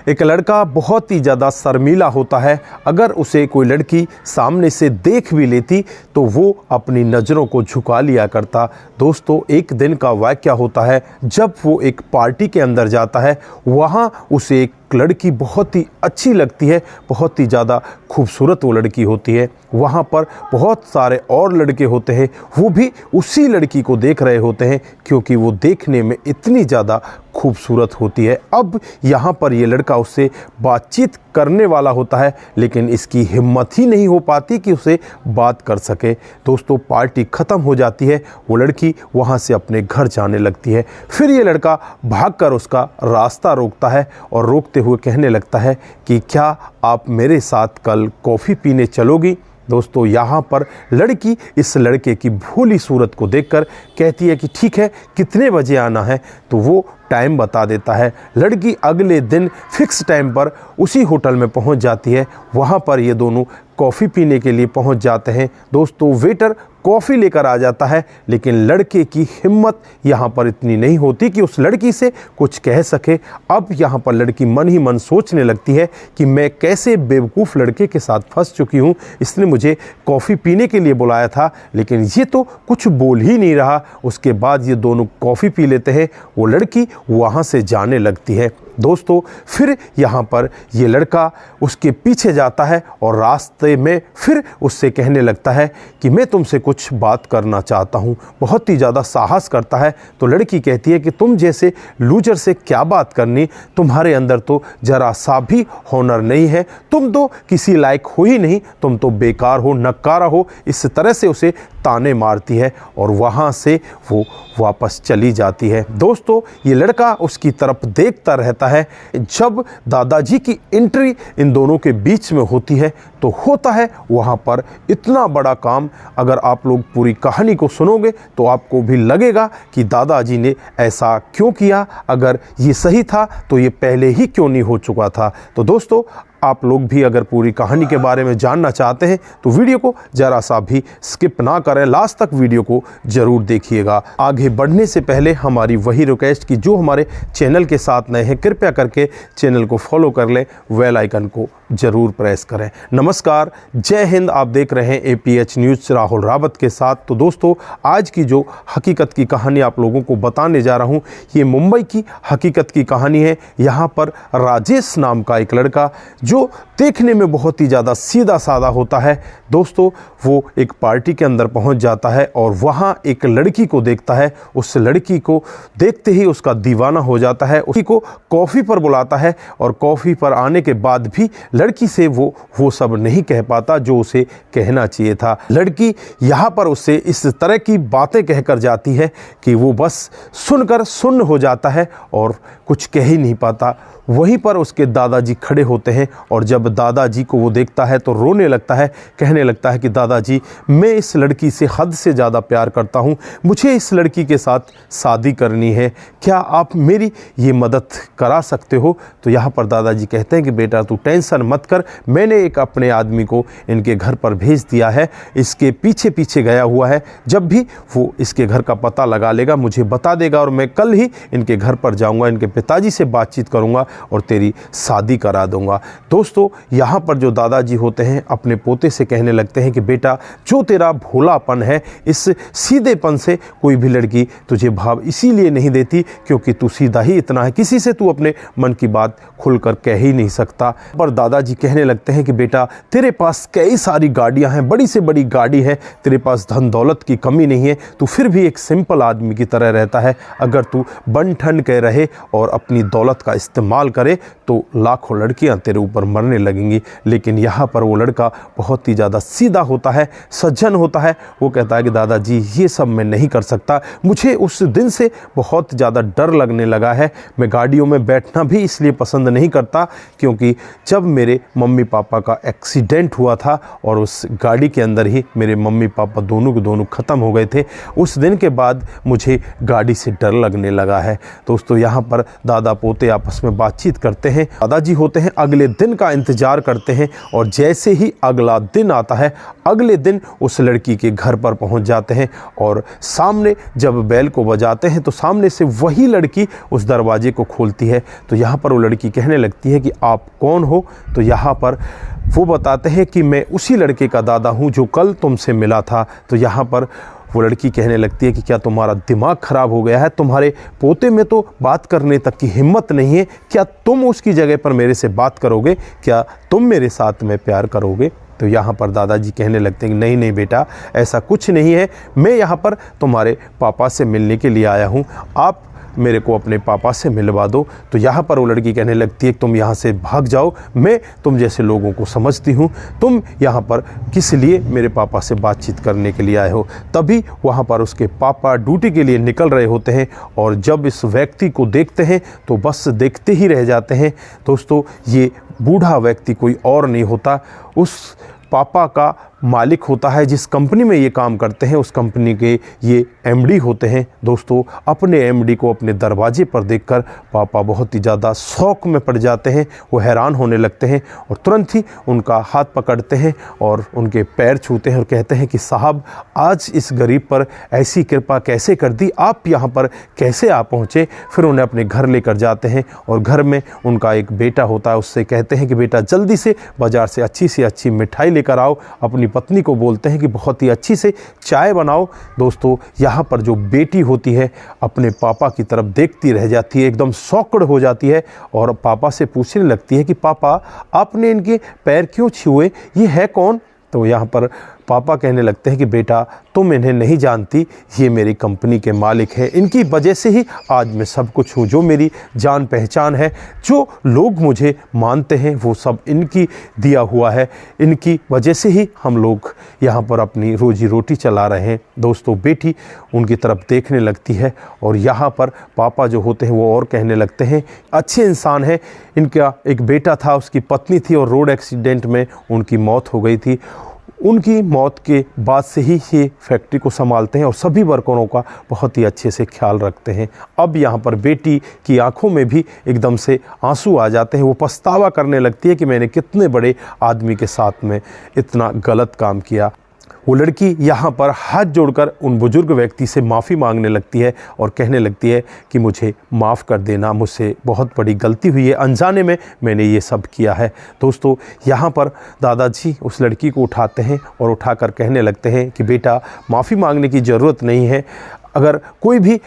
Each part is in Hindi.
एक लड़का बहुत ही ज़्यादा शर्मीला होता है। अगर उसे कोई लड़की सामने से देख भी लेती तो वो अपनी नज़रों को झुका लिया करता। दोस्तों, एक दिन का वाक़या होता है जब वो एक पार्टी के अंदर जाता है। वहाँ उसे एक लड़की बहुत ही अच्छी लगती है, बहुत ही ज़्यादा खूबसूरत वो लड़की होती है। वहाँ पर बहुत सारे और लड़के होते हैं, वो भी उसी लड़की को देख रहे होते हैं क्योंकि वो देखने में इतनी ज़्यादा खूबसूरत होती है। अब यहाँ पर ये लड़का उससे बातचीत करने वाला होता है, लेकिन इसकी हिम्मत ही नहीं हो पाती कि उसे बात कर सके। दोस्तों, पार्टी ख़त्म हो जाती है, वो लड़की वहाँ से अपने घर जाने लगती है। फिर ये लड़का भागकर उसका रास्ता रोकता है और रोकते हुए कहने लगता है कि क्या आप मेरे साथ कल कॉफ़ी पीने चलोगी? दोस्तों, यहाँ पर लड़की इस लड़के की भोली सूरत को देखकर कहती है कि ठीक है, कितने बजे आना है? तो वो टाइम बता देता है। लड़की अगले दिन फिक्स टाइम पर उसी होटल में पहुंच जाती है। वहाँ पर ये दोनों कॉफ़ी पीने के लिए पहुंच जाते हैं। दोस्तों, वेटर कॉफ़ी लेकर आ जाता है, लेकिन लड़के की हिम्मत यहाँ पर इतनी नहीं होती कि उस लड़की से कुछ कह सके। अब यहाँ पर लड़की मन ही मन सोचने लगती है कि मैं कैसे बेवकूफ़ लड़के के साथ फंस चुकी हूँ। इसने मुझे कॉफ़ी पीने के लिए बुलाया था, लेकिन ये तो कुछ बोल ही नहीं रहा। उसके बाद ये दोनों कॉफ़ी पी लेते हैं। वो लड़की वहाँ से जाने लगती है। दोस्तों, फिर यहाँ पर ये लड़का उसके पीछे जाता है और रास्ते में फिर उससे कहने लगता है कि मैं तुमसे कुछ बात करना चाहता हूँ। बहुत ही ज़्यादा साहस करता है। तो लड़की कहती है कि तुम जैसे लूजर से क्या बात करनी, तुम्हारे अंदर तो ज़रा सा भी हॉनर नहीं है, तुम तो किसी लायक हो ही नहीं, तुम तो बेकार हो, नकारा हो। इस तरह से उसे ताने मारती है और वहाँ से वो वापस चली जाती है। दोस्तों, ये लड़का उसकी तरफ देखता रहता है। जब दादाजी की एंट्री इन दोनों के बीच में होती है तो होता है वहाँ पर इतना बड़ा काम। अगर आप लोग पूरी कहानी को सुनोगे तो आपको भी लगेगा कि दादाजी ने ऐसा क्यों किया, अगर ये सही था तो ये पहले ही क्यों नहीं हो चुका था। तो दोस्तों, आप लोग भी अगर पूरी कहानी के बारे में जानना चाहते हैं तो वीडियो को ज़रा सा भी स्किप ना करें, लास्ट तक वीडियो को ज़रूर देखिएगा। आगे बढ़ने से पहले हमारी वही रिक्वेस्ट कि जो हमारे चैनल के साथ नए हैं, कृपया करके चैनल को फॉलो कर लें, बेल आइकन को ज़रूर प्रेस करें। नमस्कार, जय हिंद। आप देख रहे हैं APH न्यूज़ राहुल रावत के साथ। तो दोस्तों, आज की जो हकीकत की कहानी आप लोगों को बताने जा रहा हूँ, ये मुंबई की हकीकत की कहानी है। यहाँ पर राजेश नाम का एक लड़का जो देखने में बहुत ही ज़्यादा सीधा साधा होता है। दोस्तों, वो एक पार्टी के अंदर पहुंच जाता है और वहाँ एक लड़की को देखता है। उस लड़की को देखते ही उसका दीवाना हो जाता है। उसी को कॉफ़ी पर बुलाता है और कॉफ़ी पर आने के बाद भी लड़की से वो सब नहीं कह पाता जो उसे कहना चाहिए था। लड़की यहाँ पर उससे इस तरह की बातें कहकर जाती है कि वो बस सुनकर सुन्न हो जाता है और कुछ कह ही नहीं पाता। वहीं पर उसके दादाजी खड़े होते हैं और जब दादाजी को वो देखता है तो रोने लगता है। कहने लगता है कि दादाजी, मैं इस लड़की से हद से ज़्यादा प्यार करता हूँ, मुझे इस लड़की के साथ शादी करनी है, क्या आप मेरी ये मदद करा सकते हो? तो यहाँ पर दादाजी कहते हैं कि बेटा, तू टेंशन मत कर, मैंने एक अपने आदमी को इनके घर पर भेज दिया है, इसके पीछे पीछे गया हुआ है। जब भी वो इसके घर का पता लगा लेगा मुझे बता देगा और मैं कल ही इनके घर पर जाऊँगा, इनके पिताजी से बातचीत करूँगा और तेरी शादी करा दूंगा। दोस्तों, यहाँ पर जो दादाजी होते हैं अपने पोते से कहने लगते हैं कि बेटा, जो तेरा भोलापन है, इस सीधेपन से कोई भी लड़की तुझे भाव इसीलिए नहीं देती क्योंकि तू सीधा ही इतना है, किसी से तू अपने मन की बात खुलकर कह ही नहीं सकता। पर दादाजी कहने लगते हैं कि बेटा, तेरे पास कई सारी गाड़ियाँ हैं, बड़ी से बड़ी गाड़ी है, तेरे पास धन दौलत की कमी नहीं है, तू फिर भी एक सिंपल आदमी की तरह रहता है। अगर तू बन ठन के रहे और अपनी दौलत का इस्तेमाल करे तो लाखों लड़कियां तेरे ऊपर मरने लगेंगी। लेकिन यहाँ पर वो लड़का बहुत ही ज़्यादा सीधा होता है, सज्जन होता है। वो कहता है कि दादाजी, ये सब मैं नहीं कर सकता, मुझे उस दिन से बहुत ज़्यादा डर लगने लगा है। मैं गाड़ियों में बैठना भी इसलिए पसंद नहीं करता क्योंकि जब मेरे मम्मी पापा का एक्सीडेंट हुआ था और उस गाड़ी के अंदर ही मेरे मम्मी पापा दोनों के दोनों ख़त्म हो गए थे, उस दिन के बाद मुझे गाड़ी से डर लगने लगा है। दोस्तों, यहाँ पर दादा पोते आपस में बातचीत करते हैं। दादाजी होते हैं अगले दिन दिन का इंतज़ार करते हैं और जैसे ही अगला दिन आता है, अगले दिन उस लड़की के घर पर पहुंच जाते हैं और सामने जब बेल को बजाते हैं तो सामने से वही लड़की उस दरवाजे को खोलती है। तो यहाँ पर वो लड़की कहने लगती है कि आप कौन हो? तो यहाँ पर वो बताते हैं कि मैं उसी लड़के का दादा हूँ जो कल तुमसे मिला था। तो यहाँ पर वो लड़की कहने लगती है कि क्या तुम्हारा दिमाग ख़राब हो गया है? तुम्हारे पोते में तो बात करने तक की हिम्मत नहीं है। क्या तुम उसकी जगह पर मेरे से बात करोगे? क्या तुम मेरे साथ में प्यार करोगे? तो यहाँ पर दादाजी कहने लगते हैं कि नहीं नहीं बेटा, ऐसा कुछ नहीं है। मैं यहाँ पर तुम्हारे पापा से मिलने के लिए आया हूँ, आप मेरे को अपने पापा से मिलवा दो। तो यहाँ पर वो लड़की कहने लगती है कि तुम यहाँ से भाग जाओ, मैं तुम जैसे लोगों को समझती हूँ, तुम यहाँ पर किस लिए मेरे पापा से बातचीत करने के लिए आए हो? तभी वहाँ पर उसके पापा ड्यूटी के लिए निकल रहे होते हैं और जब इस व्यक्ति को देखते हैं तो बस देखते ही रह जाते हैं। दोस्तों, ये बूढ़ा व्यक्ति कोई और नहीं होता, उस पापा का मालिक होता है। जिस कंपनी में ये काम करते हैं उस कंपनी के ये एमडी होते हैं। दोस्तों, अपने एमडी को अपने दरवाजे पर देखकर पापा बहुत ही ज़्यादा शौक में पड़ जाते हैं। वो हैरान होने लगते हैं और तुरंत ही उनका हाथ पकड़ते हैं और उनके पैर छूते हैं और कहते हैं कि साहब, आज इस गरीब पर ऐसी कृपा कैसे कर दी? आप यहाँ पर कैसे आ पहुँचे? फिर उन्हें अपने घर लेकर जाते हैं और घर में उनका एक बेटा होता है, उससे कहते हैं कि बेटा जल्दी से बाज़ार से अच्छी मिठाई लेकर आओ। अपनी पत्नी को बोलते हैं कि बहुत ही अच्छी से चाय बनाओ। दोस्तों, यहाँ पर जो बेटी होती है अपने पापा की तरफ देखती रह जाती है, एकदम शॉक्ड हो जाती है और पापा से पूछने लगती है कि पापा, आपने इनके पैर क्यों छुए? ये है कौन? तो यहाँ पर पापा कहने लगते हैं कि बेटा, तुम इन्हें नहीं जानती, ये मेरी कंपनी के मालिक हैं, इनकी वजह से ही आज मैं सब कुछ हूँ। जो मेरी जान पहचान है, जो लोग मुझे मानते हैं, वो सब इनकी दिया हुआ है। इनकी वजह से ही हम लोग यहाँ पर अपनी रोजी रोटी चला रहे हैं। दोस्तों, बेटी उनकी तरफ देखने लगती है और यहाँ पर पापा जो होते हैं वो और कहने लगते हैं, अच्छे इंसान हैं। इनका एक बेटा था, उसकी पत्नी थी और रोड एक्सीडेंट में उनकी मौत हो गई थी। उनकी मौत के बाद से ही ये फैक्ट्री को संभालते हैं और सभी वर्करों का बहुत ही अच्छे से ख्याल रखते हैं। अब यहाँ पर बेटी की आंखों में भी एकदम से आंसू आ जाते हैं। वो पछतावा करने लगती है कि मैंने कितने बड़े आदमी के साथ में इतना गलत काम किया। वो लड़की यहाँ पर हाथ जोड़कर उन बुजुर्ग व्यक्ति से माफ़ी मांगने लगती है और कहने लगती है कि मुझे माफ़ कर देना, मुझसे बहुत बड़ी गलती हुई है, अनजाने में मैंने ये सब किया है। दोस्तों, यहाँ पर दादाजी उस लड़की को उठाते हैं और उठाकर कहने लगते हैं कि बेटा, माफ़ी मांगने की ज़रूरत नहीं है। अगर कोई भी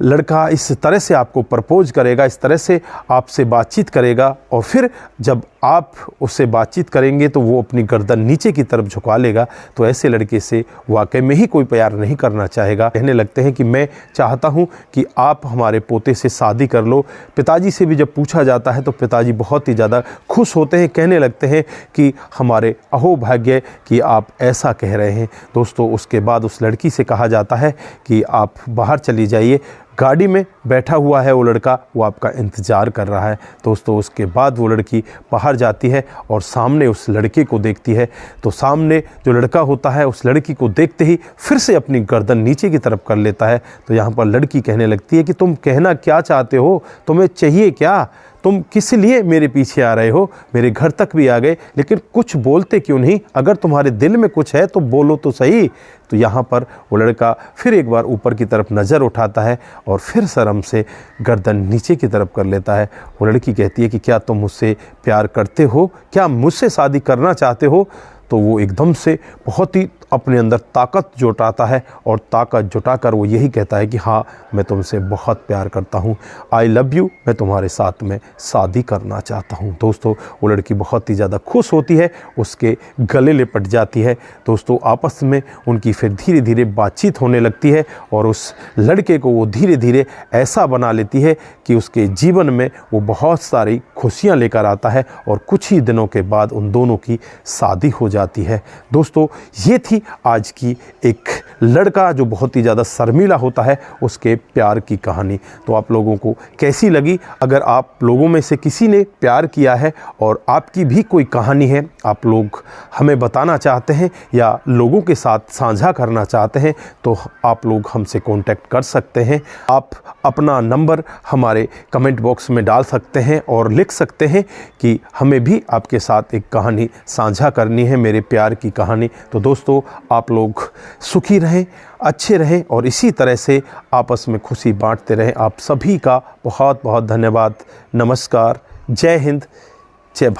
लड़का इस तरह से आपको प्रपोज करेगा, इस तरह से आपसे बातचीत करेगा और फिर जब आप उससे बातचीत करेंगे तो वो अपनी गर्दन नीचे की तरफ झुका लेगा, तो ऐसे लड़के से वाकई में ही कोई प्यार नहीं करना चाहेगा। कहने लगते हैं कि मैं चाहता हूँ कि आप हमारे पोते से शादी कर लो। पिताजी से भी जब पूछा जाता है तो पिताजी बहुत ही ज़्यादा खुश होते हैं, कहने लगते हैं कि हमारे अहोभाग्य कि आप ऐसा कह रहे हैं। दोस्तों, उसके बाद उस लड़की से कहा जाता है कि आप बाहर चली जाइए, गाड़ी में बैठा हुआ है वो लड़का, वो आपका इंतज़ार कर रहा है। दोस्तों, उसके बाद वो लड़की बाहर जाती है और सामने उस लड़के को देखती है। तो सामने जो लड़का होता है उस लड़की को देखते ही फिर से अपनी गर्दन नीचे की तरफ कर लेता है। तो यहाँ पर लड़की कहने लगती है कि तुम कहना क्या चाहते हो? तुम्हें चाहिए क्या? तुम किस लिए मेरे पीछे आ रहे हो? मेरे घर तक भी आ गए, लेकिन कुछ बोलते क्यों नहीं? अगर तुम्हारे दिल में कुछ है तो बोलो तो सही। तो यहाँ पर वो लड़का फिर एक बार ऊपर की तरफ नज़र उठाता है और फिर शर्म से गर्दन नीचे की तरफ कर लेता है। वो लड़की कहती है कि क्या तुम मुझसे प्यार करते हो? क्या मुझसे शादी करना चाहते हो? तो वो एकदम से बहुत ही अपने अंदर ताकत जुटाता है और ताकत जुटाकर वो यही कहता है कि हाँ, मैं तुमसे बहुत प्यार करता हूँ, आई लव यू, मैं तुम्हारे साथ में शादी करना चाहता हूँ। दोस्तों, वो लड़की बहुत ही ज़्यादा खुश होती है, उसके गले लिपट जाती है। दोस्तों, आपस में उनकी फिर धीरे धीरे बातचीत होने लगती है और उस लड़के को वो धीरे धीरे ऐसा बना लेती है कि उसके जीवन में वो बहुत सारी खुशियाँ लेकर आता है और कुछ ही दिनों के बाद उन दोनों की शादी हो जाती है। दोस्तों, ये थी आज की एक लड़का जो बहुत ही ज़्यादा शर्मीला होता है उसके प्यार की कहानी। तो आप लोगों को कैसी लगी? अगर आप लोगों में से किसी ने प्यार किया है और आपकी भी कोई कहानी है, आप लोग हमें बताना चाहते हैं या लोगों के साथ साझा करना चाहते हैं, तो आप लोग हमसे कांटेक्ट कर सकते हैं। आप अपना नंबर हमारे कमेंट बॉक्स में डाल सकते हैं और लिख सकते हैं कि हमें भी आपके साथ एक कहानी साझा करनी है, मेरे प्यार की कहानी। तो दोस्तों, आप लोग सुखी रहें, अच्छे रहें और इसी तरह से आपस में खुशी बांटते रहें। आप सभी का बहुत बहुत धन्यवाद। नमस्कार, जय हिंद,